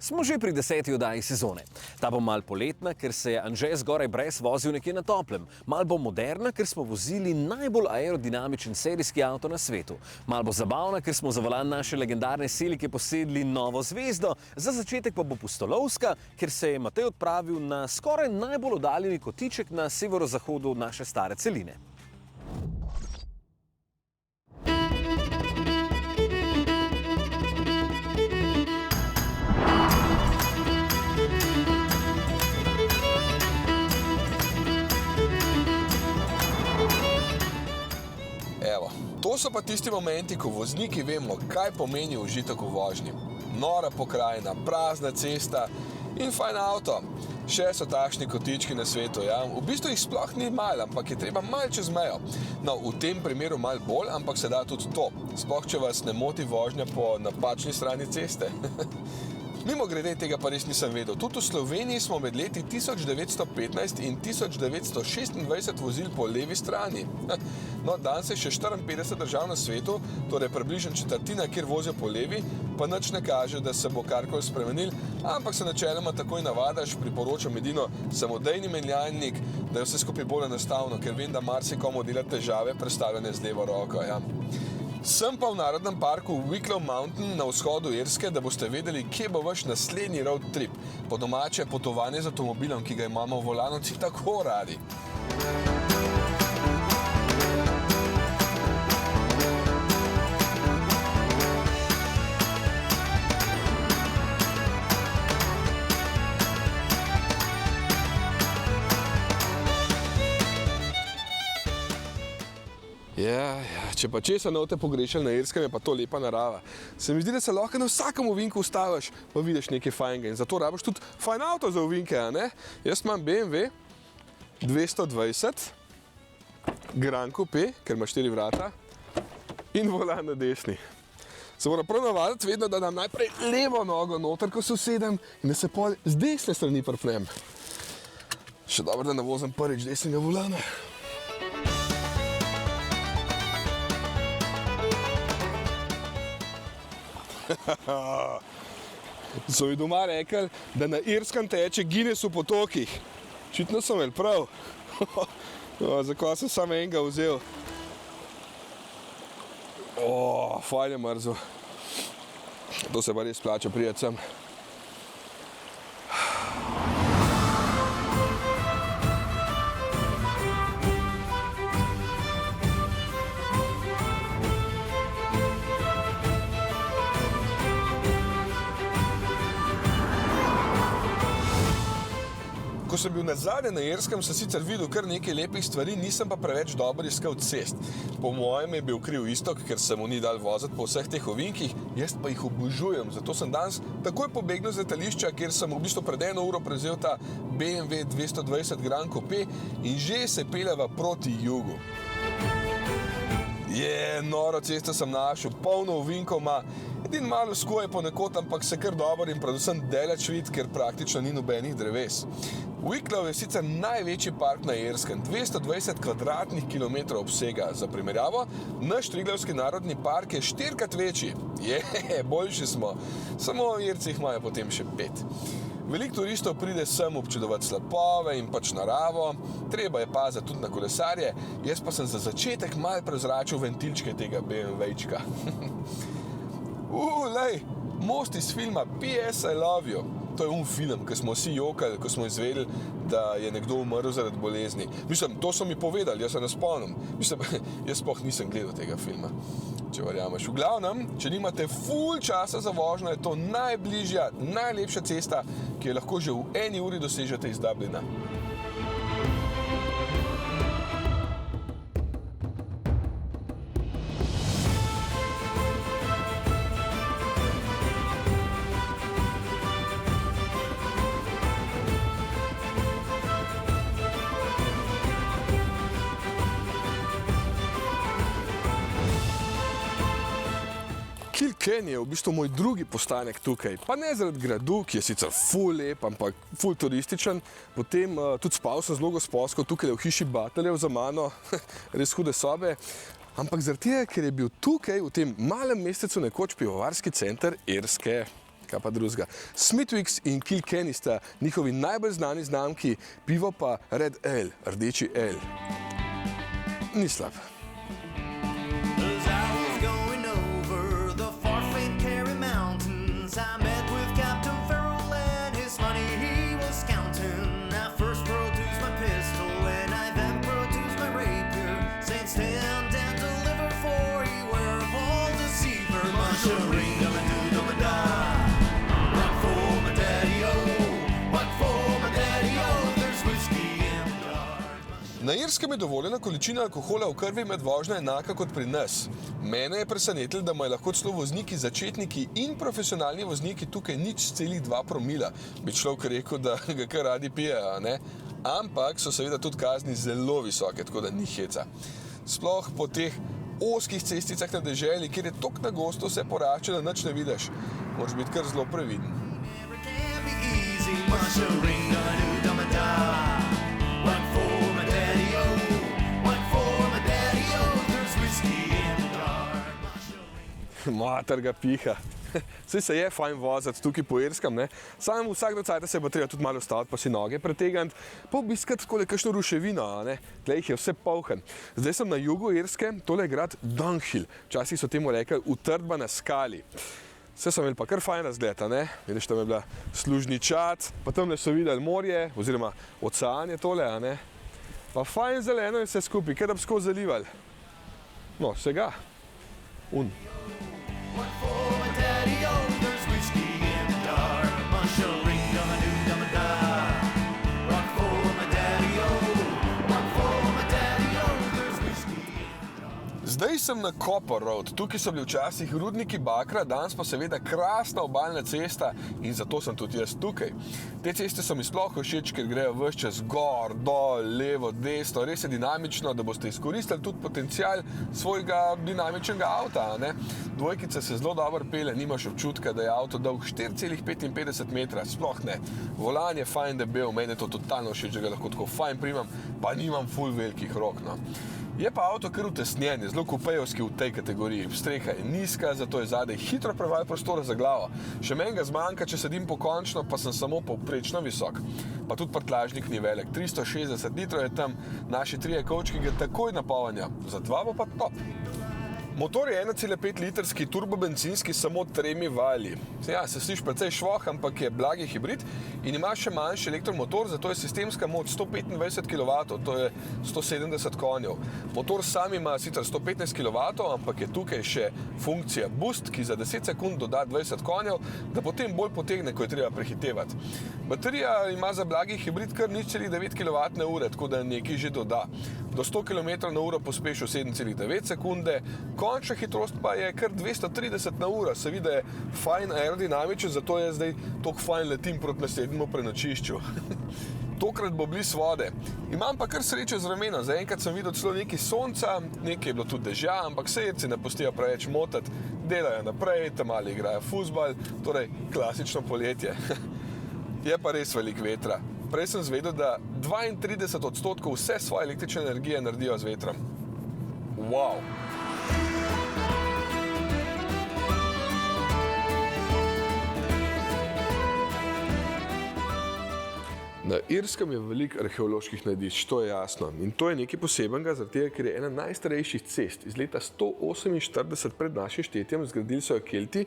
Smo že pri 10. oddaji sezone. Ta bo mal poletna, ker se je Anže zgoraj brez vozil nekje na toplem. Mal bo moderna, ker smo vozili najbolj aerodinamičen serijski avto na svetu. Mal bo zabavna, ker smo za volan naše legendarne Silike posedli novo zvezdo. Za začetek pa bo pustolovska, ker se je Matej odpravil na skoraj najbolj oddaljeni kotiček na severozahodu naše stare celine. To so pa tisti momenti, ko vozniki vemo, kaj pomeni užitek v vožnji. Nora pokrajina, prazna cesta in fajn avto. Še so takšni kotički na svetu, ja. V bistvu jih sploh ni malo, ampak je treba malo čez mejo. No, v tem primeru malo bolj, ampak se da tudi to. Sploh, če vas ne moti vožnja po napačni strani ceste. Mimogrede, tega pa res nisem vedel. Tudi v Sloveniji smo med leti 1915 in 1926 vozili po levi strani. No, danes je še 54 držav na svetu, torej približno četrtina, kjer vozijo po levi, pa nič ne kaže, da se bo karkoli spremenil, ampak se načeloma takoj navadaš, priporočam edino samodejni menjalnik, da je vse skupaj bolj enostavno, ker vem, da marsikomu dela težave prestavljanje z levo roko, ja. Sem pa v Narodnem parku Wicklow Mountain na vzhodu Irske, da boste vedeli, kje bo vaš naslednji road trip. Po domače potovanje z avtomobilom, ki ga imamo v volanovci tako radi. Ja, če pa česa ne boste pogrešali na Irskem, je pa to lepa narava. Se mi zdi, da se lahko na vsakem ovinku ustaviš, pa vidiš nekaj fajnega in zato rabiš tudi fajn avto za ovinke, a ne? Jaz imam BMW 220 Grand Coupe, ker ima 4 vrata in volan na desni. Se moram prav navaditi vedno, da dam najprej levo nogo noter, ko se usedem in da se pol z desne strani prpnem. Še dobro, da ne vozim prvič desnega volana. So mi doma rekli, da na Irskem teče Guinness v potokih. Očitno sem imel prav. Zakaj sem samo enega vzel? Fajn je mrzel. To se pa res plača prijeti sem. Ko sem bil nazadnje na Irskem, sem sicer videl kar nekaj lepih stvari, nisem pa preveč dobro iskal cest. Po mojem je bil kriv Iztok, ker se mu ni dal voziti po vseh teh ovinkih, jaz pa jih obožujem. Zato sem danes takoj pobegnil z letališča, kjer sem v bistvu pred 1 uro prevzel ta BMW 220 Grand Coupe in že se peljeva proti jugu. Noro cesto sem našel, polno ovinkov ima, edin malo skoje ponekod, ampak se kar dobro in predvsem daleč vidi, ker praktično ni nobenih dreves. Wicklow je sicer največji park na Irskem, 220 kvadratnih kilometrov obsega. Za primerjavo, naš Triglavski narodni park je 4-krat večji. Boljši smo, samo Irci jih imajo potem še 5. Veliko turistov pride sem občudovati slapove in pač naravo, treba je paziti tudi na kolesarje, jaz pa sem za začetek malo prezračil ventilčke tega BMW-čka. Lej, most iz filma P.S. I Love You. To je film, ko smo vsi jokali, ko smo izvedeli, da je nekdo umrl zaradi bolezni. Mislim, to so mi povedali, jaz se ne spomnim. Mislim, jaz sploh nisem gledal tega filma, če verjameš. V glavnem, če nimate ful časa za vožnjo, je to najbližja, najlepša cesta, ki jo lahko že v 1 uri dosežete iz Dublina. Kilkenny je v bistvu moj drugi postanek tukaj. Pa ne zaradi gradu, ki je sicer ful lep, ampak ful turističen. Potem tudi spal sem zelo gospodsko tukaj v hiši Bateljev za mano, res hude sobe. Ampak zaradi tega, ker je bil tukaj v tem malem mestecu nekoč pivovarski center Irske. Kaj pa drugega. Smithwick's in Kilkenny sta njihovi najbolj znani znamki, pivo pa Red Ale, rdeči ale. Ni slab. Na Irskem je dovoljena količina alkohola v krvi med vožnjo enaka kot pri nas. Mene je presenetilo, da imajo lahko celo vozniki začetniki in profesionalni vozniki tukaj 0,2 promila. Bi človek rekel, da ga kar radi pijejo, ne? Ampak so seveda tudi kazni zelo visoke, tako da ni heca. Sploh po teh ozkih cesticah na deželi, kjer je toliko na gosto vse porače, da nič ne vidiš. Moraš biti kar zelo previden. Mater ga piha. Saj se je fajn voziti tukaj po Irskem, ne? Samo vsak docajt se bo treba tudi malo ustaviti, pa si noge pretegniti, pa obiskati takole kakšno ruševino, ne? Tlej jih je vse polhan. Zdaj sem na jugu Irske, tole je grad Dunhill. Včasih so temu rekli utrdba na skali. Vse so imeli pa kar fajn razgled, ne? Vidiš, tam je bila Služničat, pa tamle so videli morje, oziroma ocean je tole, ne? Pa fajn zeleno je vse skupaj, kaj da bi skozi zalivali. No, vsega. Zdaj sem na Copper Road. Tukaj so bili včasih rudniki bakra, danes pa seveda krasna obalna cesta in zato sem tudi jaz tukaj. Te ceste so mi sploh všeč, ker grejo ves čas gor, dol, levo, desno, res je dinamično, da boste izkoristili tudi potencial svojega dinamičnega avta, ne? Dvojkica se zelo dobro pelje, nimaš občutka, da je avto dolg 4,55 metra, sploh ne. Volan je fajn debel, meni je to totalno všeč, da ga lahko tako fajn primam, pa nimam ful velikih rok, no. Je pa avto kar utesnjen, zelo kupejovski v tej kategoriji. Streha je nizka, zato je zadaj hitro prevajal prostora za glavo. Še meni ga zmanjka, če sedim pokončno, pa sem samo povprečno visok. Pa tudi prtljažnik ni velik. 360 litrov je tam, naši 3 kovčki ga takoj napolnijo. Za 2 bo pa top. Motor je 1,5 litrski turbobencinski samo 3 valji. Ja, se sliši precej švoh, ampak je blagi hibrid in ima še manjši elektromotor, zato je sistemska moč 125 kW, to je 170 konjev. Motor sam ima sicer 115 kW, ampak je tukaj še funkcija Boost, ki za 10 sekund doda 20 konjev, da potem bolj potegne, ko je treba prehitevati. Baterija ima za blagi hibrid kar 0,9 kWh, tako da nekaj že doda. Do 100 km/h pospeši v 7,9 sekunde, končna hitrost pa je kar 230 na uro. Se vidi, da je fajn aerodinamičen, zato je zdaj toliko fajn letim proti naslednjemu prenočišču. Tokrat bo bliz vode. Imam pa kar srečo z vremena. Zaenkrat sem videl celo nekaj sonca, nekaj je bilo tudi dežja, ampak se Irci ne pustijo preveč motati, delajo naprej, tam ali igrajo fuzbal, torej klasično poletje. Je pa res veliko vetra. Prej sem zvedel, da 32% vse svoje električne energije naredijo z vetrom. Wow! Na Irskem je veliko arheoloških najdišč, to je jasno. In to je nekaj posebenega, zaradi tega, ker je ena najstarejših cest iz leta 148 pred našim štetjem, zgradili so jo Kelti.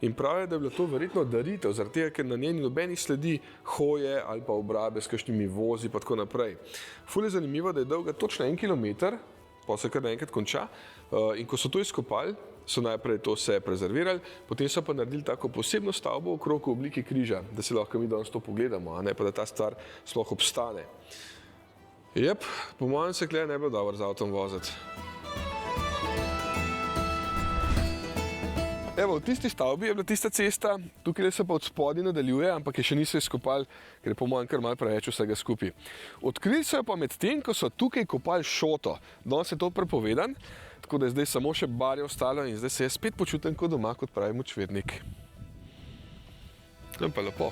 In pravijo, da je bilo to verjetno daritev, zaradi tega, ker na njej ni nobenih sledi hoje ali pa obrabe s kakšnimi vozi pa tako naprej. Ful je zanimivo, da je dolga točno 1 kilometer, pa se kar naenkrat konča. In ko so to izkopali, so najprej to vse prezervirali, potem so pa naredili tako posebno stavbo okrog v obliki križa, da si lahko mi danes to pogledamo, a ne pa da ta stvar sploh obstane. Jep, po mojem se tukaj ne bi bilo dobro z avtom voziti. Evo, v tisti stavbi je bila tista cesta, tukaj se pa od spodaj nadaljuje, ampak je še niso izkopali, ker je po mojem kar malo preveč vsega skupaj. Odkrili so jo pa med tem, ko so tukaj kopali šoto. Danes je to prepovedan, tako da je zdaj samo še barje ostalo in zdaj se jaz spet počutim kot doma, kot pravi močvirnik. To je pa lepo.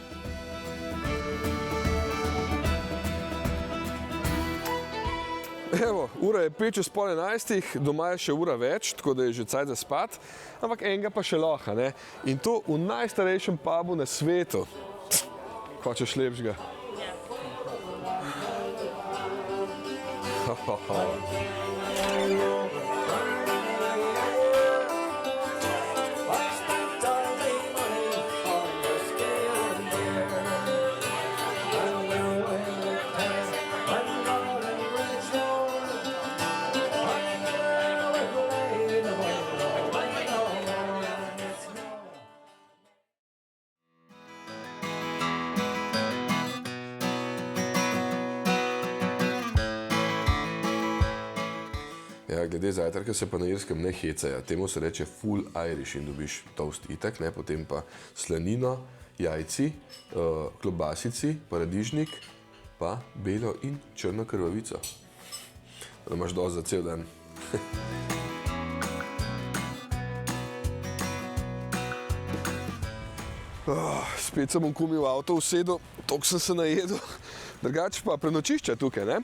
Evo, ura je 10:05, doma je še ura več, tako da je že cajt za spat, ampak enega pa še lahko, ne? In to v najstarejšem pubu na svetu. Hočeš lepšega? Ja, glede zajtrka se pa na Irskem ne hecajo, temu se reče full Irish in dobiš toast itak, ne, potem pa slanino, jajci, klobasici, paradižnik, pa belo in črno krvavico. Da imaš dosti za cel dan. Spet sem v kumi v avto usedel, toliko sem se najedel. Drugače pa prenočišče tukaj, ne?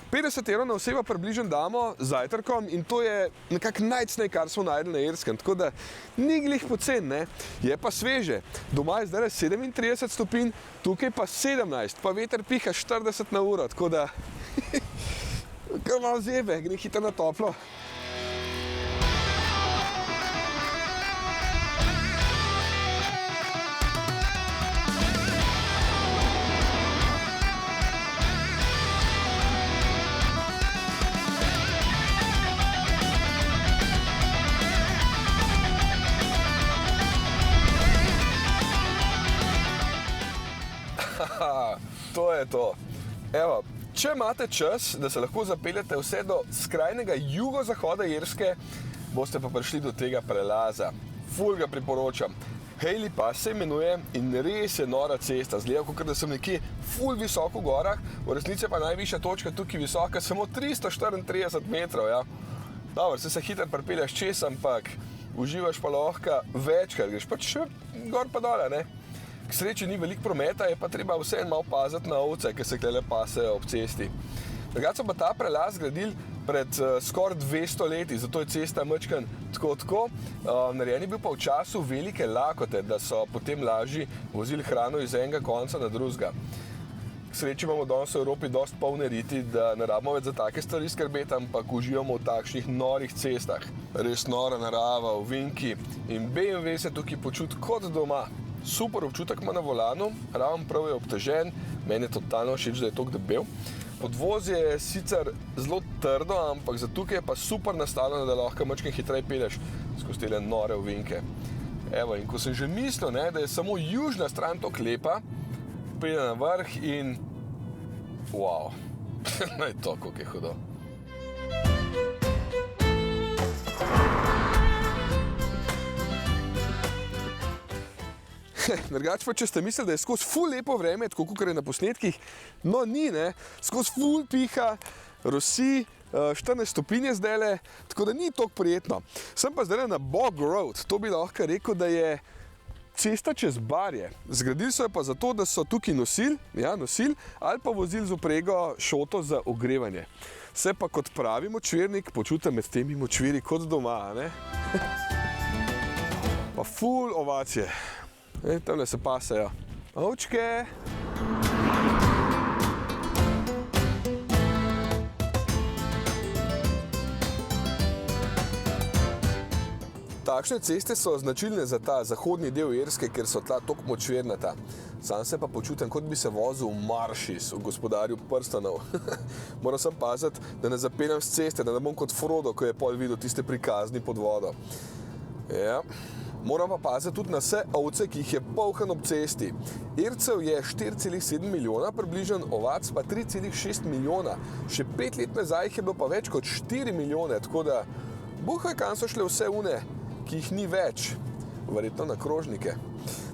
50 € na osebo približno damo z zajtrkom in to je nekako najcnej, kar smo najdli na Irskem, tako da ni glih pocen, ne? Je pa sveže. Doma je zdaj 37 stopinj, tukaj pa 17, pa veter piha 40 na uro, tako da kar malo zebe, gre hitro na toplo. To je to. Evo, če imate čas, da se lahko zapeljete vse do skrajnega jugozahoda Irske, boste pa prišli do tega prelaza. Ful ga priporočam. Haley Pass se imenuje in res je nora cesta. Zgleda, kot da sem nekje ful visoko v gorah, v resnici pa najvišja točka tukaj visoka samo 334 metrov, ja. Dobro, se hitro pripelješ čez, ampak uživaš pa lahko večkrat, greš pač gor pa dole, ne. K sreči ni veliko prometa, je pa treba vseeno malo paziti na ovce, ki se tukaj pasejo ob cesti. Drugače so pa ta prelaz zgradili pred skoraj 200 leti, zato je cesta majčkeno tako. Narejen je bil pa v času velike lakote, da so potem lažje vozili hrano iz enega konca na drugega. K sreči imamo danes v Evropi dosti polne riti, da ne rabimo več za take stvari skrbeti, ampak uživamo v takšnih norih cestah. Res nora narava, ovinki in BMW se tukaj počuti kot doma. Super občutek ima na volanu, ravno prav je obtežen, meni je totalno všeč, da je toliko debel. Podvozje je sicer zelo trdo, ampak za tukaj je pa super nastavljeno, da lahko majčkeno hitreje pelješ skozi tele nore ovinke. Evo, in ko sem že mislil, ne, da je samo južna stran toliko lepa, pride na vrh in wow, naj to, koliko je hudo. Drugače pa, če ste mislili, da je skozi ful lepo vreme, tako kot je na posnetkih, no ni, ne, skozi ful piha, rosi, 14 stopinj je zdajle, tako da ni toliko prijetno. Sem pa zdajle na Bog Road, to bi lahko rekel, da je cesta čez barje. Zgradili so jo pa zato, da so tukaj nosili ali pa vozili z vprego šoto za ogrevanje. Se pa kot pravi močvirnik počutim med temi močviri kot doma, ne? Pa ful ovacije. Tamle se pasejo ovčke. Takšne ceste so značilne za ta zahodni del Irske, ker so tla toliko močvirnata. Sam se pa počutim, kot bi se vozil v Maršis, v Gospodarju prstanov. Moram sam paziti, da ne zapeljem s ceste, da ne bom kot Frodo, ko je pol videl tiste prikazni pod vodo. Ja. Moram pa paziti tudi na vse ovce, ki jih je polhan ob cesti. Ircev je 4,7 milijona približno, ovac pa 3,6 milijona. Še 5 let nazaj jih je bilo pa več kot 4 milijone, tako da buhaj, kam so šle vse une, ki jih ni več. verjetno na krožnike.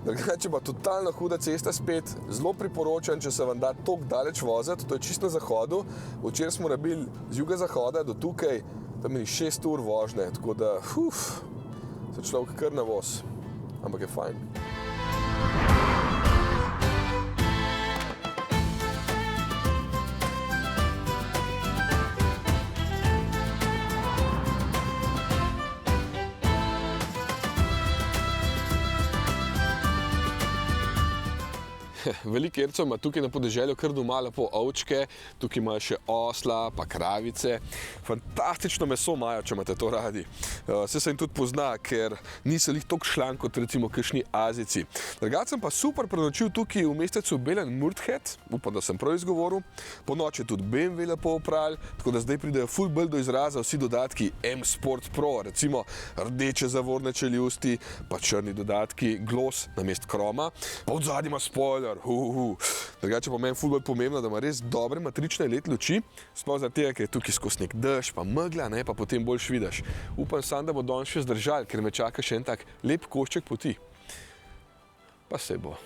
Drugače pa totalno huda cesta spet, zelo priporočam, če se vam da toliko daleč voziti, to je čisto na zahodu. Včeraj smo rabili z juga-zahoda do tukaj, tam je 6 ur vožnje, tako da, se človek kar navoz, ampak je fajn. Veliko Ircev ima tukaj na podeželju kar doma lepo ovčke, tukaj imajo še osla, pa kravice. Fantastično meso imajo, če imate to radi. Saj se jim tudi pozna, ker niso lih toliko šlank kot recimo kakšni Azijci. Drugače sem pa super prenočil tukaj v mestecu Belen-Murthet, upam, da sem prav izgovoril. Po noči tudi BMW lepo opravili, tako da zdaj pridejo ful bolj do izraza vsi dodatki M-Sport Pro, recimo rdeče zavorne čeljusti, pa črni dodatki, gloss namesto kroma, pa od zadnji ima spoiler. Drugače pa meni ful bolj pomembno, da ima res dobre matrične LED luči, sploh zaradi tega, ker je tukaj skozi nek dež, pa megla, pa potem boljš vidiš. Upam sam, da bo danes še zdržal, ker me čaka še en tak lep košček poti. Pa se bo.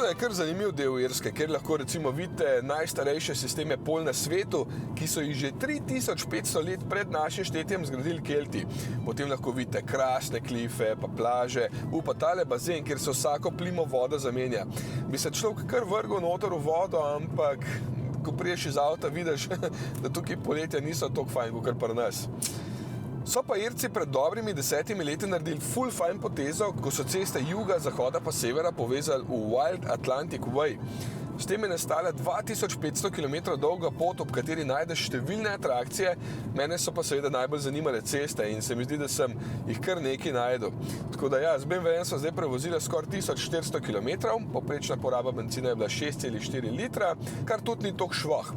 Je kar zanimiv del Irske, kjer lahko recimo vidite najstarejše sisteme pol na svetu, ki so jih že 3500 let pred našim štetjem zgradili Kelti. Potem lahko vidite krasne klife, pa plaže, pa tale bazen, kjer se vsako plimo voda zamenja. Bi se človek kar vrgel noter v vodo, ampak ko priješ iz avta, vidiš, da tukaj poletja niso toliko fajn, kot pri nas. So pa Irci pred dobrimi 10 leti naredili ful fajn potezo, ko so ceste juga, zahoda pa severa povezali v Wild Atlantic Way. S tem je nastala 2500 km dolga pot, ob kateri najdeš številne atrakcije, mene so pa seveda najbolj zanimale ceste in se mi zdi, da sem jih kar nekaj najdel. Tako da ja, z BMW-jem sem zdaj prevozila skoraj 1400 km, povprečna poraba bencina je bila 6,4 litra, kar tudi ni toliko švoh.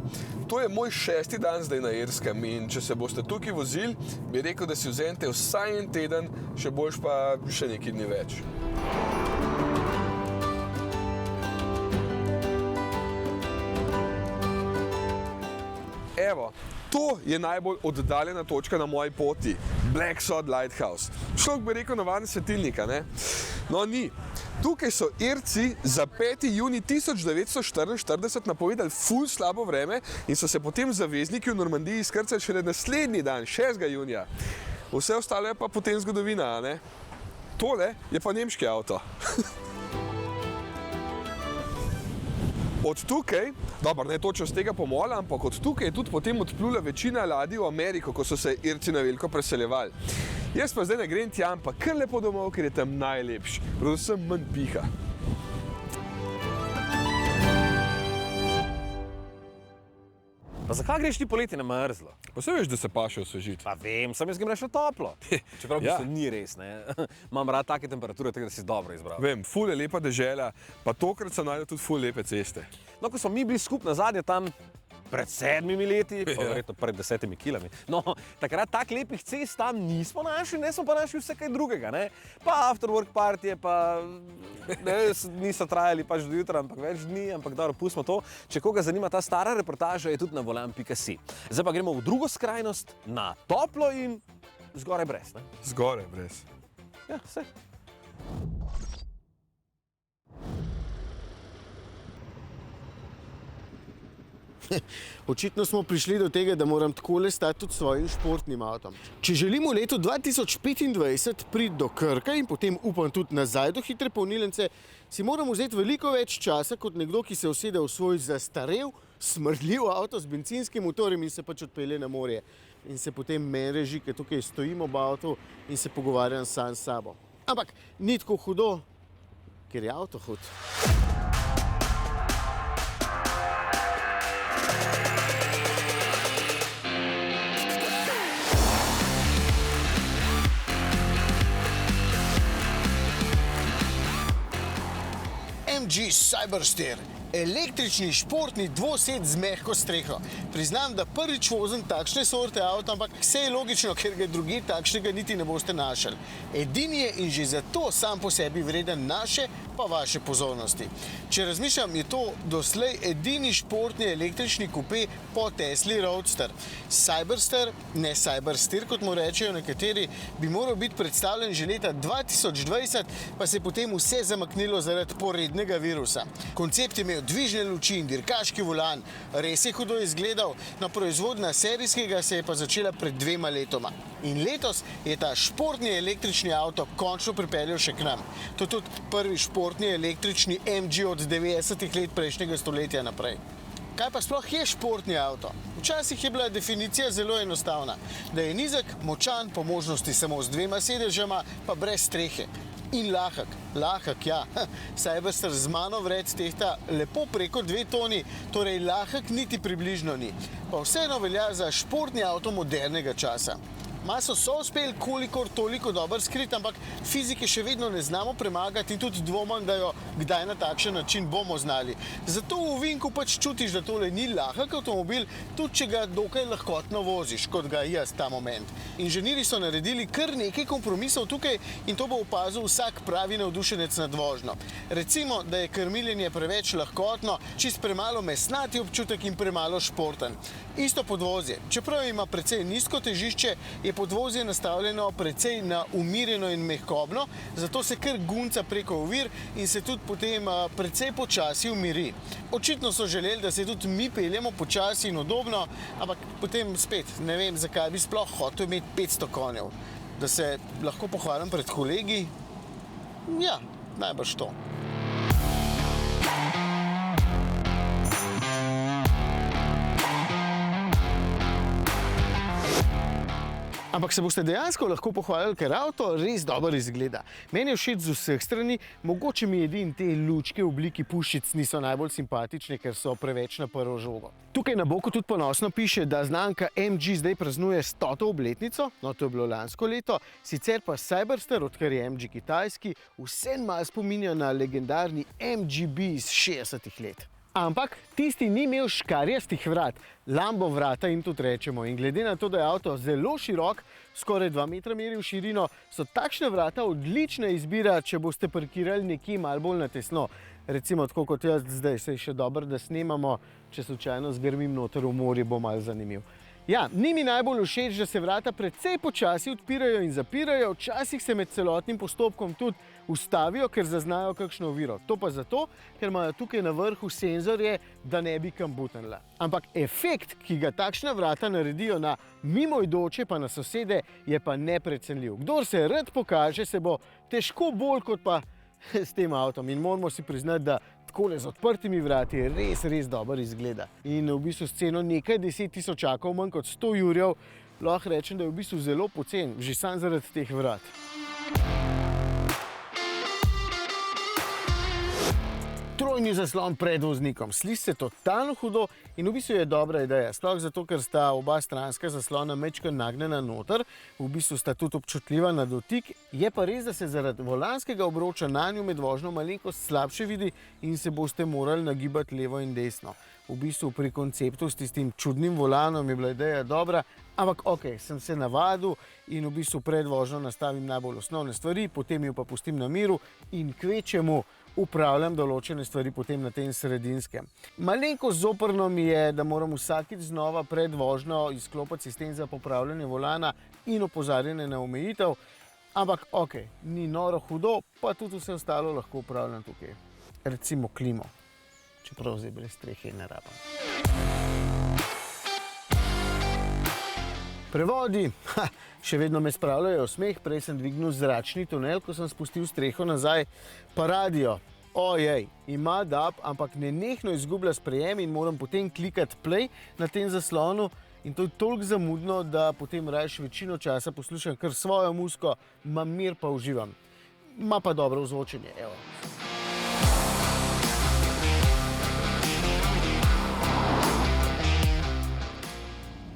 To je moj 6. dan zdaj na Irskem in če se boste tukaj vozili, bi rekel, da si vzemite vsaj en teden, še boljš pa še nekaj dni več. Evo, to je najbolj oddaljena točka na moji poti, Black Sod Lighthouse. Človek bi rekel navaden svetilnika, ne? No, ni. Tukaj so Irci za 5. junij 1944 napovedali ful slabo vreme in so se potem zavezniki v Normandiji izkrcali šele naslednji dan, 6. junija. Vse ostalo je pa potem zgodovina, ne? Tole je pa nemški avto. Od tukaj, dobro, ne točno z tega pomola, ampak od tukaj je tudi potem odplula večina ladij v Ameriko, ko so se Irci na veliko preseljevali. Jaz pa zdaj ne grem tja, ampak kar lepo domov, ker je tam najlepši, predvsem manj piha. Pa zakaj greš ti poleti na mrzlo? Pa se veš, da se paše osvežiti. Pa vem, sam jaz grem še toplo. Čeprav ja. Ni res, ne. Imam rad take temperature, tega da si dobro izbral. Vem, ful je lepa dežela, pa tokrat so najdel tudi ful lepe ceste. No, ko smo mi bili skupaj nazadnje tam pred 7 leti, pa verjetno pred 10 kilami. No, takrat tak lepih cest tam nismo našli, ne smo pa našli vse kaj drugega, ne. Pa after work partije, pa niso trajali pač do jutra, ampak več dni, ampak dobro, pustimo to. Če koga zanima ta stara reportaža, je tudi na volan.si. Zdaj pa gremo v drugo skrajnost, na toplo in zgoraj brez, ne. Zgoraj brez. Ja, vse. Očitno smo prišli do tega, da moram takole stati tudi svojim športnim avtom. Če želimo v letu 2025 priti do Krka in potem upam tudi nazaj do hitre polnilnice, si moramo vzeti veliko več časa kot nekdo, ki se usede v svoj zastarel, smrdljiv avto z bencinskim motorjem in se pač odpelje na morje. In se potem meni reži, ker tukaj stojim ob avtu in se pogovarjam sam s sabo. Ampak ni tako hudo, ker je avto hud. MG Cybersteer, Električni športni dvosed z mehko streho. Priznam, da prvič vozim takšne sorte avta, ampak vse je logično, ker ga drugje takšnega niti ne boste našli. Edini je in že zato sam po sebi vreden naše pa vaše pozornosti. Če razmišljam, je to doslej edini športni električni kupe po Tesli Roadster. Cyberster, ne Cyberster, kot mu rečejo nekateri, bi moral biti predstavljen že leta 2020, pa se je potem vse zamaknilo zaradi porednega virusa. Koncept je imel dvižne luči in dirkaški volan, res je hudo izgledal, no proizvodnja serijskega se je pa začela pred 2 letoma. In letos je ta športni električni avto končno pripeljal še k nam. To je tudi prvi športni električni MG od 90-ih let prejšnjega stoletja naprej. Kaj pa sploh je športni avto? Včasih je bila definicija zelo enostavna, da je nizek, močan, po možnosti samo z 2 sedežama, pa brez strehe. In lahek. Lahek, ja. Cyberster z mano vred tehta lepo preko 2 toni, torej lahek niti približno ni. Pa vseeno velja za športni avto modernega časa. Maso so uspeli kolikor toliko dobro skriti, ampak fizike še vedno ne znamo premagati in tudi dvomim, da jo kdaj na takšen način bomo znali. Zato v ovinku pač čutiš, da tole ni lahek avtomobil, tudi če ga dokaj lahkotno voziš, kot ga jaz ta moment. Inženirji so naredili kar nekaj kompromisov tukaj in to bo opazil vsak pravi navdušenec nad vožnjo. Recimo, da je krmiljenje preveč lahkotno, čist premalo mesnati občutek in premalo športen. Isto podvozje. Čeprav ima precej nizko težišče, je podvozje nastavljeno precej na umirjeno in mehkobno, zato se kar gunca preko ovir in se tudi potem precej počasi umiri. Očitno so želeli, da se tudi mi peljemo počasi in udobno, ampak potem spet ne vem, zakaj bi sploh hotel imeti 500 konjev. Da se lahko pohvalim pred kolegi? Ja, najbrž to. Ampak se boste dejansko lahko pohvalili, ker avto res dobro izgleda. Meni je všeč z vseh strani, mogoče mi edino te lučke v obliki puščic niso najbolj simpatične, ker so preveč na prvo žogo. Tukaj na boku tudi ponosno piše, da znamka MG zdaj praznuje 100. obletnico, no to je bilo lansko leto, sicer pa Cyberster, odkar je MG kitajski, vseeno malo spominja na legendarni MGB iz 60-ih let. Ampak tisti ni imel škarjastih vrat, Lambo vrata jim tudi rečemo, in glede na to, da je avto zelo širok, skoraj 2 metra meri v širino, so takšne vrata odlična izbira, če boste parkirali nekje malo bolj na tesno. Recimo tako kot jaz zdaj, se je še dobro, da snemamo, če slučajno zgrmim noter v morje, bo malo zanimiv. Ja, ni mi najbolj všeč, da se vrata precej počasi odpirajo in zapirajo, včasih se med celotnim postopkom tudi ustavijo, ker zaznajo kakšno oviro. To pa zato, ker imajo tukaj na vrhu senzorje, da ne bi kam butanila. Ampak efekt, ki ga takšna vrata naredijo na mimoidoče pa na sosede, je pa neprecenljiv. Kdor se rad pokaže, se bo težko bolj kot pa s tem avtom. In moramo si priznati, da takole z odprtimi vrati res dobro izgleda. In v bistvu s ceno nekaj 10 tisočakov, manj kot 100 jurjev, lahko rečem, da je v bistvu zelo pocen, že sam zaradi teh vrat. Trojni zaslon pred voznikom. Sliši se totalno hudo in v bistvu je dobra ideja. Sploh zato, ker sta oba stranska zaslona majčkeno nagnjena noter, v bistvu sta tudi občutljiva na dotik. Je pa res, da se zaradi volanskega obroča nanju med vožnjo malenkost slabše vidi in se boste morali nagibati levo in desno. V bistvu pri konceptu s tistim čudnim volanom je bila ideja dobra, ampak ok, sem se navadil in v bistvu pred vožnjo nastavim najbolj osnovne stvari, potem jo pa pustim na miru in kvečemu upravljam določene stvari potem na tem sredinskem. Malenkost zoprno mi je, da moram vsakič znova pred vožnjo izklopiti sistem za popravljanje volana in opozarjanje na omejitev, ampak ok, ni noro hudo, pa tudi vse ostalo lahko upravljam tukaj. Recimo klimo, čeprav zdaj brez strehe ne rabam. Prevodi, še vedno me spravljajo v smeh, prej sem dvignil zračni tunel, ko sem spustil streho nazaj, pa radio, ojej, ima DAB, ampak nenehno izgublja sprejem in moram potem klikati play na tem zaslonu in to je toliko zamudno, da potem rajš večino časa poslušam kar svojo muziko, imam mir pa uživam. Ima pa dobro ozvočenje, evo.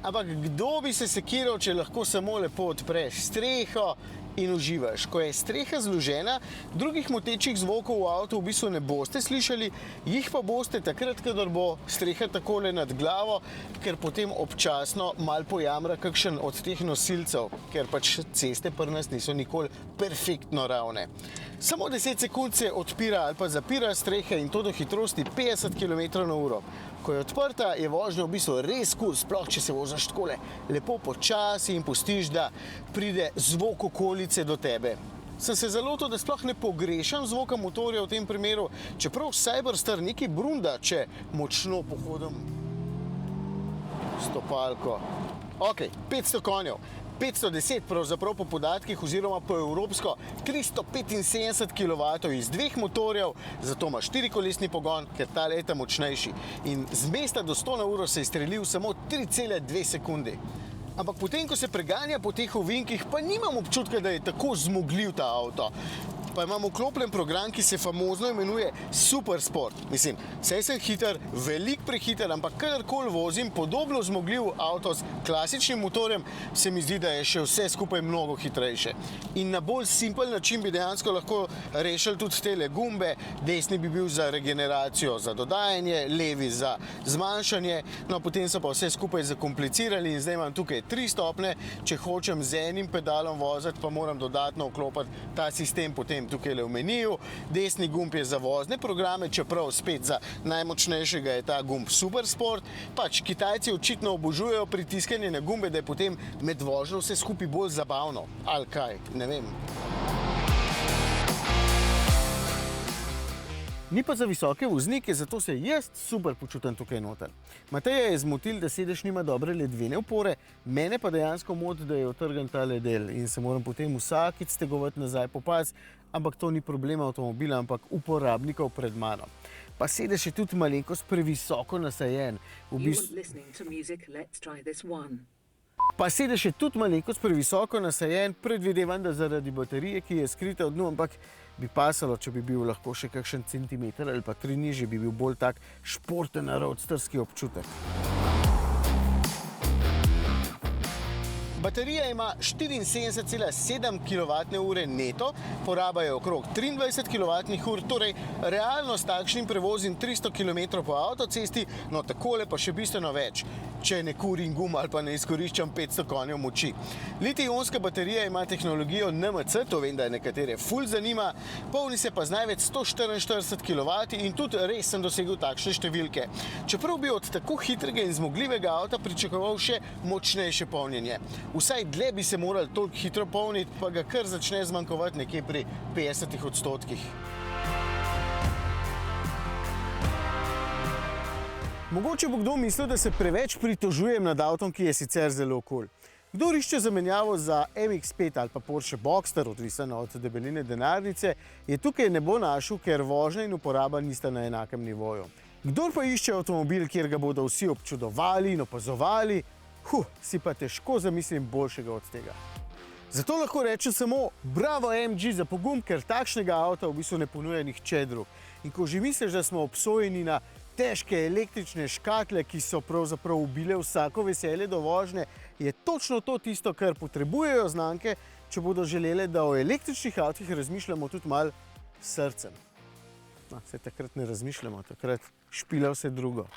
Ampak kdo bi se sekiral, če lahko samo lepo odpreš streho in uživaš. Ko je streha zložena, drugih motečih zvokov v avtu v bistvu ne boste slišali, jih pa boste takrat, kadar bo streha takole nad glavo, ker potem občasno mal pojamra kakšen od teh nosilcev, ker pač ceste pri nas niso nikoli perfektno ravne. Samo 10 sekund se odpira ali pa zapira streha in to do hitrosti 50 km/h. Ko je odprta, je vožnja v bistvu res kul, sploh če se voziš takole lepo počasi in pustiš, da pride zvok okolice do tebe. Sem se zalotil, da sploh ne pogrešam zvoka motorja v tem primeru, čeprav Cyberster nekaj brunda, če močno pohodim stopalko. Ok, 500 konjev. 510 pravzaprav po podatkih oziroma po evropsko 375 kW iz dveh motorjev, zato ima 4-kolesni pogon, ker ta leta močnejši. In z mesta do 100 na uro se je strelil samo 3,2 sekunde. Ampak potem, ko se preganja po teh ovinkih, pa nimam občutka, da je tako zmogljiv ta avto. Pa imam vklopljen program, ki se famozno imenuje Super Sport. Mislim, saj sem hiter, veliko prehiter, ampak kadarkoli vozim podobno zmogljiv avto s klasičnim motorjem, se mi zdi, da je še vse skupaj mnogo hitrejše. In na bolj simpel način bi dejansko lahko rešili tudi tele gumbe. Desni bi bil za regeneracijo, za dodajanje, levi za zmanjšanje, no potem so pa vse skupaj zakomplicirali in zdaj imam tukaj 3 stopnje, če hočem z enim pedalom voziti, pa moram dodatno vklopiti ta sistem potem tukaj v meniju. Desni gumb je za vozne programe, čeprav spet za najmočnejšega je ta gumb Super Sport. Pač Kitajci očitno obožujejo pritiskanje na gumbe, da je potem med vožnjo vse skupaj bolj zabavno. Ali kaj, ne vem. Ni pa za visoke voznike, zato se jaz super počutim tukaj noter. Mateja je zmotil, da sedež nima dobre ledvene opore, mene pa dejansko moti, da je otrgan ta ledel in se moram potem vsakič stegovati nazaj po pas, ampak to ni problem avtomobila, ampak uporabnikov pred mano. Pa sedež je tudi malenkost previsoko nasajen. Pa sedež je tudi malenkost previsoko nasajen, predvidevam, da zaradi baterije, ki je skrita v dnu, ampak bi pasalo, če bi bil lahko še kakšen centimeter ali pa 3 nižji, bi bil bolj tak športen roadsterski občutek. Baterija ima 74,7 kWh neto, poraba je okrog 23 kWh, torej realno s takšnim prevozim 300 km po avtocesti, no takole pa še bistveno več, če ne kurim gum ali pa ne izkoriščam 500 konjev moči. Litij-ionska baterija ima tehnologijo NMC, to vem, da nekatere ful zanima, polni se pa z največ 144 kW in tudi res sem dosegel takšne številke. Čeprav bi od tako hitrega in zmogljivega avta pričakoval še močnejše polnjenje. Vsaj dlje bi se morali toliko hitro polniti, pa ga kar začne zmanjkovati nekje pri 50%. Mogoče bo kdo mislil, da se preveč pritožujem nad avtom, ki je sicer zelo kul. Kdo išče zamenjavo za MX-5 ali pa Porsche Boxster, odvisno od debeline denarnice, je tukaj ne bo našel, ker vožnja in uporaba nista na enakem nivoju. Kdor pa išče avtomobil, kjer ga bodo vsi občudovali in opazovali, si pa težko zamislim boljšega od tega. Zato lahko rečem samo bravo MG za pogum, ker takšnega avta v bistvu ne ponuja nihče drug. In ko že misliš, da smo obsojeni na težke električne škatle, ki so pravzaprav ubile vsako veselje do vožnje, je točno to tisto, kar potrebujejo znamke, če bodo želele, da o električnih avtih razmišljamo tudi malo s srcem. No, se takrat ne razmišljamo, takrat špila vse drugo.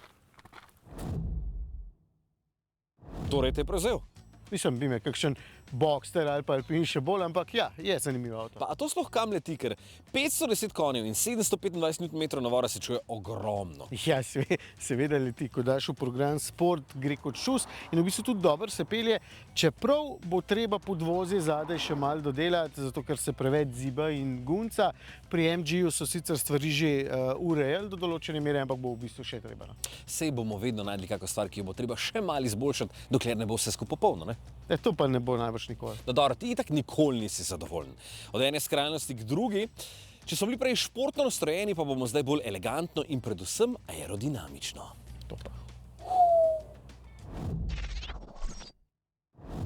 Torej te je prevzel? Mislim, bi me kakšen Boxster ali pa Alpin še bolj, ampak ja, je zanimivo avto. Pa a to sploh kam leti, ker 510 konjev in 725 Nm navora se čuje ogromno. Ja, seveda leti, ko daš v program Sport, gre kot šus in v bistvu tudi dobro se pelje, čeprav bo treba podvozje zadaj še malo dodelati, zato ker se preveč ziba in gunca. Pri MG-ju so sicer stvari že urejali do določene mere, ampak bo v bistvu še treba. Sej bomo vedno najdli kakšno stvar, ki jo bo treba še malo izboljšati, dokler ne bo vse skupaj popolno, ne? To pa ne bo najbrž nikoli. No dobro, ti itak nikoli nisi zadovoljen. Od ene skrajnosti k drugi. Če smo bili prej športno nastrojeni, pa bomo zdaj bolj elegantno in predvsem aerodinamično. To pa.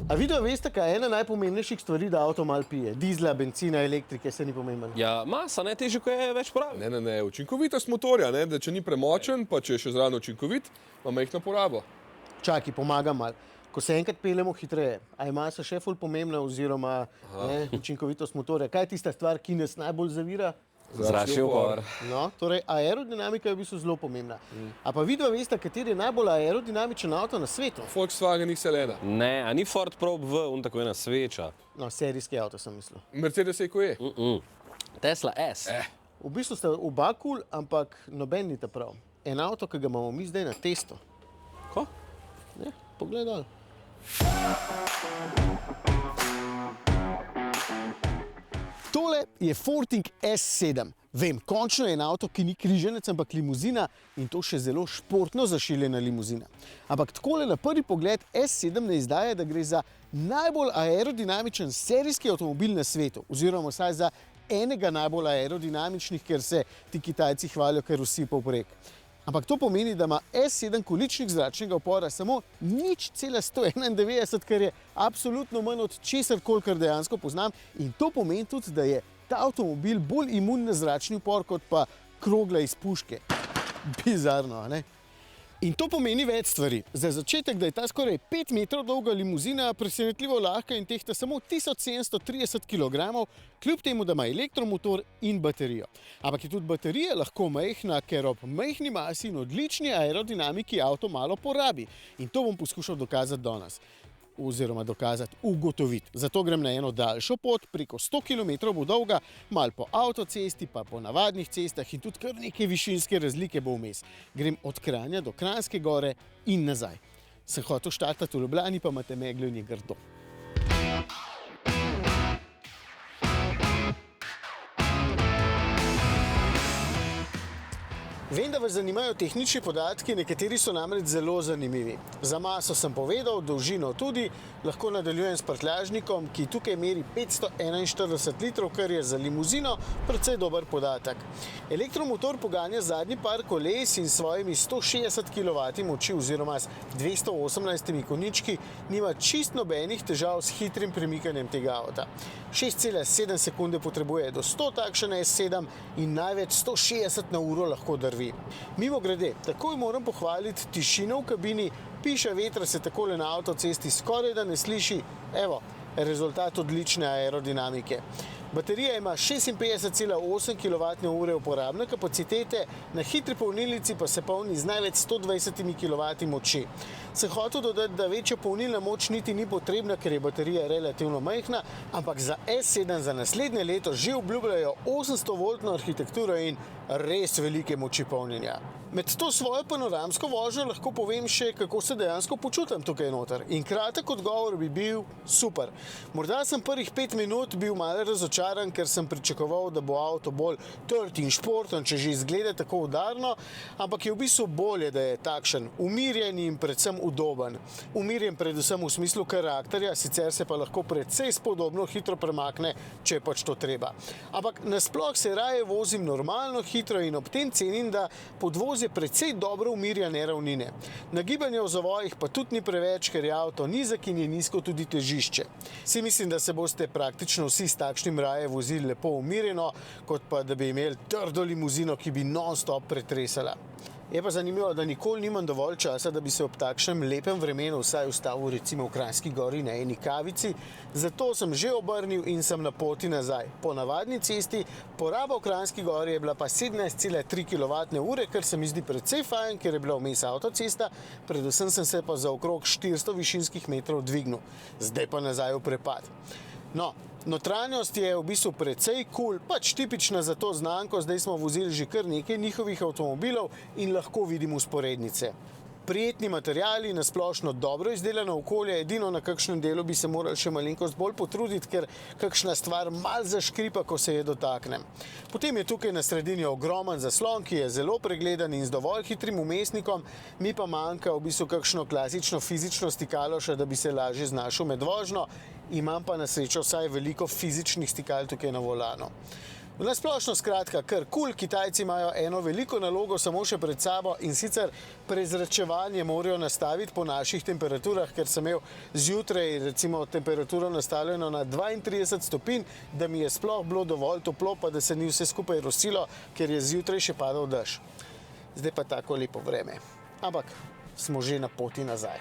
A video veste, kaj je ena najpomembnejših stvari, da avto malo pije? Dizla, benzina, elektrike, se ni pomemben. Ja, masa, ne težje, ko je več porabi. Ne, učinkovitost motorja, ne, da če ni premočen, pa če je še zraven učinkovit, ima majhno porabo. Čakaj, pomagam malo. ko se enkrat peljemo hitreje, a je masa še ful pomembna oziroma učinkovitost motorja. Kaj je tista stvar, ki nas najbolj zavira? Zračni upor. No, torej aerodinamika je v bistvu zelo pomembna. A pa vidva veste, kateri je najbolj aerodinamičen avto na svetu? Volkswagen XL1. Ne, a ni Ford Probe V, tako ena sveča. No, serijski avto sem mislil. Mercedes EQE. Tesla S. V bistvu sta oba kul, ampak noben ni ta prav. En avto, ki ga imamo mi zdaj na testu. Ko? Ne, poglej dol. Tole je Forting S7. Vem, končno je en avto, ki ni križanec, ampak limuzina in to še zelo športno zašiljena limuzina. Ampak takole na prvi pogled S7 ne izdaja, da gre za najbolj aerodinamičen serijski avtomobil na svetu, oziroma vsaj za enega najbolj aerodinamičnih, ker se ti Kitajci hvalijo, ker vsi povprek. Ampak to pomeni, da ima S7 količnik zračnega upora samo 0,191, kar je absolutno manj od česarkoli, kar dejansko poznam. In to pomeni tudi, da je ta avtomobil bolj imun na zračni upor, kot pa krogla iz puške. Bizarno, a ne? In to pomeni več stvari. Za začetek, da je ta skoraj 5 metrov dolga limuzina presenetljivo lahka in tehta samo 1730 kg, kljub temu, da ima elektromotor in baterijo. Ampak je tudi baterija lahko majhna, ker ob majhni masi in odlični aerodinamiki avto malo porabi. In to bom poskušal dokazati danes. Oziroma ugotoviti. Zato grem na eno daljšo pot, preko 100 km bo dolga, malo po avtocesti, pa po navadnih cestah in tudi kar neke višinske razlike bo vmes. Grem od Kranja do Kranjske gore in nazaj. Sem hotel štartati v Ljubljani, pa imate meglo in je grdo. Vem, da vas zanimajo tehnični podatki, nekateri so namreč zelo zanimivi. Za maso sem povedal, dolžino tudi, lahko nadaljujem s prtljažnikom, ki tukaj meri 541 litrov, kar je za limuzino precej dober podatek. Elektromotor poganja zadnji par koles in s svojimi 160 kW moči oziroma s 218 konjički nima čist nobenih težav s hitrim premikanjem tega avta. 6,7 sekunde potrebuje do 100 takšen S7 in največ 160 na uro lahko drvi. Mimogrede, takoj moram pohvaliti tišino v kabini, piša vetra se takole na avtocesti skoraj da ne sliši. Evo, rezultat odlične aerodinamike. Baterija ima 56,8 kWh uporabne kapacitete, na hitri polnilnici pa se polni z največ 120 kW moči. Sem hotel dodati, da večja polnilna moč niti ni potrebna, ker je baterija relativno majhna, ampak za S7 za naslednje leto že obljubljajo 800-voltno arhitekturo in res velike moči polnjenja. Med to svojo panoramsko vožnjo lahko povem še, kako se dejansko počutim tukaj noter. In kratek odgovor bi bil super. Morda sem prvih 5 minut bil malo razočaran, ker sem pričakoval, da bo avto bolj trd in športen, če že izgleda tako udarno, ampak je v bistvu bolje, da je takšen, umirjen in predvsem udoben. Umirjen predvsem v smislu karakterja, sicer se pa lahko precej spodobno hitro premakne, če je pač to treba. Ampak nasploh se raje vozim normalno hitro in ob tem cenim, da podvoz je precej dobro umirja neravnine. Nagibanje v zavojih pa tudi ni preveč, ker je avto nizek in je nizko tudi težišče. Si mislim, da se boste praktično vsi s takšnim raje vozili lepo umirjeno, kot pa da bi imeli trdo limuzino, ki bi non-stop pretresala. Je pa zanimivo, da nikoli nimam dovolj časa, da bi se ob takšnem lepem vremenu vsaj ustavil recimo v Kranjski gori na eni kavici, zato sem že obrnil in sem na poti nazaj. Po navadni cesti poraba v Kranjski gori je bila pa 17,3 kWh, kar se mi zdi precej fajn, ker je bila vmes avtocesta, predvsem sem se pa za okrog 400 višinskih metrov dvignil. Zdaj pa nazaj v prepad. No, notranjost je v bistvu precej cool, pač tipična za to znamko, zdaj smo vozili že kar nekaj njihovih avtomobilov in lahko vidimo vzporednice. Prijetni materiali, nasplošno dobro izdelano okolje, edino na kakšnem delu bi se morali še malenkost bolj potruditi, ker kakšna stvar mal zaškripa, ko se je dotaknem. Potem je tukaj na sredini ogromen zaslon, ki je zelo pregleden in z dovolj hitrim vmesnikom, mi pa manjka v bistvu kakšno klasično fizično stikalo še, da bi se lažje znašel med vožnjo, imam pa na srečo vsaj veliko fizičnih stikal tukaj na volanu. Nasplošno skratka, kar kul, Kitajci imajo eno veliko nalogo samo še pred sabo in sicer prezračevanje morajo nastaviti po naših temperaturah, ker sem imel zjutraj recimo temperaturo nastavljeno na 32 stopinj, da mi je sploh bilo dovolj toplo, pa da se ni vse skupaj rosilo, ker je zjutraj še padal dež. Zdaj pa tako lepo vreme. Ampak smo že na poti nazaj.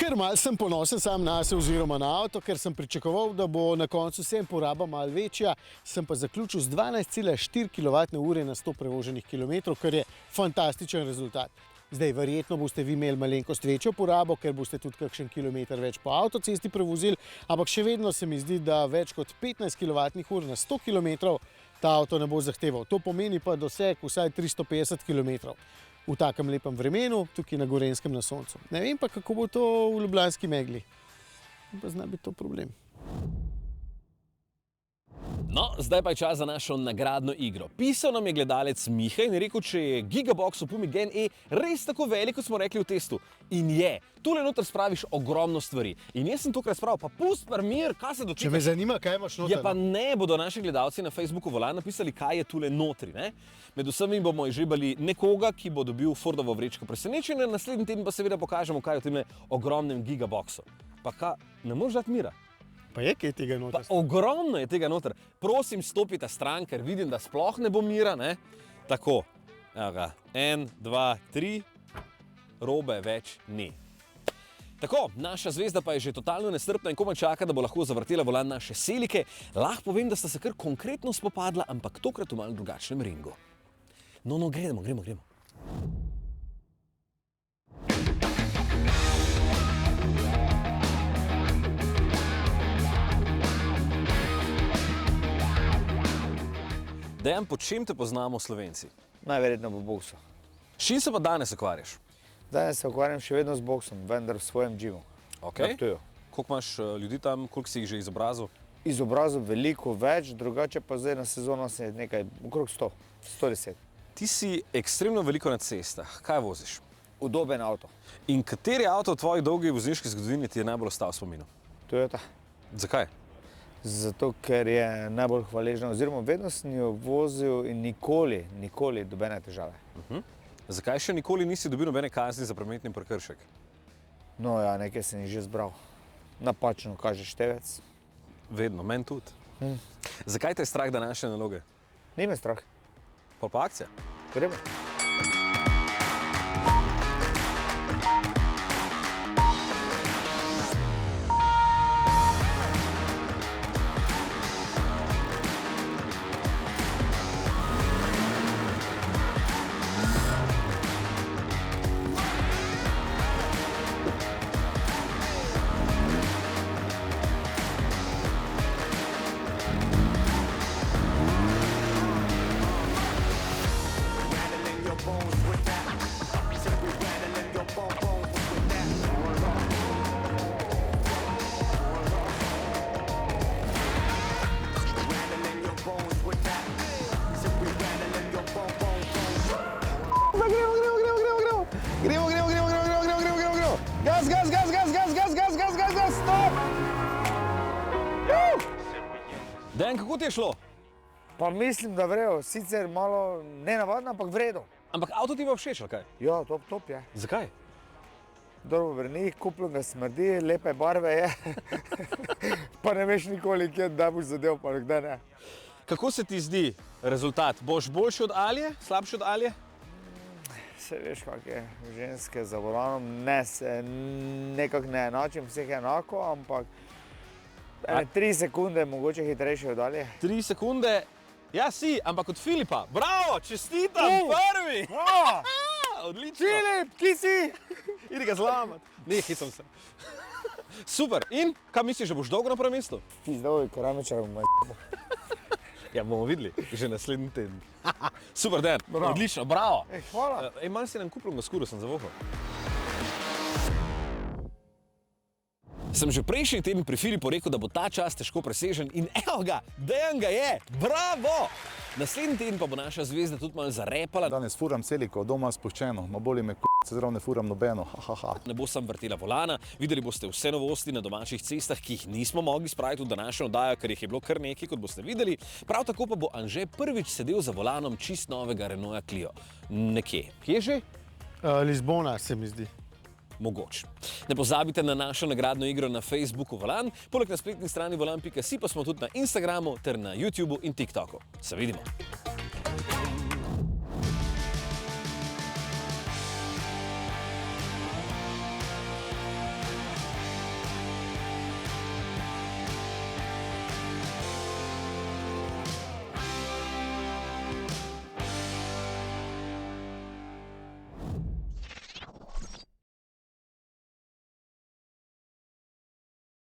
Kar mal sem ponosen sam na se oziroma na avto, ker sem pričakoval, da bo na koncu vsem poraba malo večja, sem pa zaključil z 12,4 kWh na 100 prevoženih kilometrov, kar je fantastičen rezultat. Zdaj, verjetno boste vi imeli malenkost večjo porabo, ker boste tudi kakšen kilometer več po avtocesti prevozili, ampak še vedno se mi zdi, da več kot 15 kWh na 100 km ta avto ne bo zahteval. To pomeni pa doseg vsaj 350 km. V takem lepem vremenu, tukaj na Gorenjskem na soncu. Ne vem pa, kako bo to v ljubljanski megli. Pa zna biti to problem. No, zdaj pa je čas za našo nagradno igro. Pisal nam je gledalec Miha in rekel, če je Gigabox v Pumi Gen E res tako velik, kot smo rekli v testu. In je. Tule noter spraviš ogromno stvari. In jaz sem tokrat spravil, pa pust mar mir, kaj se dočekaš? Če me zanima, kaj imaš noter. Ja, pa ne bodo naši gledalci na Facebooku Volan napisali, kaj je tule notri. Ne? Med vsemi bomo izžrebali nekoga, ki bo dobil Fordovo vrečko presenečenja, naslednji teden pa seveda pokažemo, kaj je v tem ogromnem Gigaboxu. Pa kaj, ne moreš dati mira? Pa je kaj tega noter? Pa ogromno je tega noter. Prosim, stopite stran, ker vidim, da sploh ne bo mira. Ne? Tako, evo ga, 1, 2, 3, robe več ni. Tako, naša zvezda pa je že totalno nestrpna in komaj čaka, da bo lahko zavrtela volan naše selike. Lahko povem, da sta se kar konkretno spopadla, ampak tokrat v malo drugačnem ringu. No, gremo. Dejan, po čem te poznamo Slovenci? Najverjetno po boksu. S čim se pa danes ukvarjaš? Danes se ukvarjam še vedno z boksom, vendar v svojem džimu. Okay. Na Ptuju. Koliko imaš ljudi tam, koliko si jih že izobrazil? Izobrazil veliko več, drugače pa zdaj na sezono se je nekaj, okrog 100, 110. Ti si ekstremno veliko na cestah. Kaj voziš? Udoben avto. In kateri avto v tvoji dolgi vozniški zgodovini ti je najbolj ostal v spominu? Toyota. Zakaj? Zato, ker je najbolj hvaležna, oziroma vedno sem jo vozil in nikoli dobene težave. Zakaj še nikoli nisi dobil nobene kazni za prometni prekršek? No ja, nekaj sem jih že zbral. Napačno kaže števec. Vedno, meni tudi. Zakaj te je strah današnje naloge? Ni me strah. Pa akcija? Gremo. Gremo. Gas, stop! Dejan, kako ti je šlo? Pa mislim, da vrejo, sicer malo nenavadno, ampak vredo. Ampak avto ti pa všeč, ali kaj? Ja, top je. Zakaj? Dobro vrnih, kupljen ga smrdi, lepe barve je. Pa ne veš nikoli, kje da boš zadev, pa kdaj ne. Kako se ti zdi rezultat? Boš boljši od Alije, slabši od Alije? Se veš, kak je ženske za volanom, nekako ne enačim vseh enako, ampak 3 sekunde mogoče hitrejše od Alije. 3 sekunde? Ja, si, ampak od Filipa. Bravo, čestitam, prvi! Odlično. Filip, ki si? Idi ga zlamat. Ne, hecam se. Super, in kaj misliš, da boš dolgo na prvem mestu? Pizdovi, Karamičar bomo Ja, bomo videli, že naslednji teden. Super, Dejan, odlično, bravo. Hvala. Malo si nam kupil skuro, sem zavohal. Sem že prejšnji teden pri Filipu rekel, da bo ta čas težko presežen in evo ga, Dejan ga je, bravo! Naslednji teden pa bo naša zvezda tudi malo zarepala. Danes furam celiko, doma spuščeno, ma boli me se zrav ne furam nobeno, Ne bo sam vrtela volana, videli boste vse novosti na domačih cestah, ki jih nismo mogli spraviti v današnjo oddajo, ker jih je bilo kar nekaj, kot boste videli. Prav tako pa bo Anže prvič sedel za volanom čist novega Renaulta Clio. Nekje. Kje že? Lizbona se mi zdi. Mogoče. Ne pozabite na našo nagradno igro na Facebooku Volan, poleg na spletni strani volan.si pa smo tudi na Instagramu ter na YouTubu in TikToku. Se vidimo!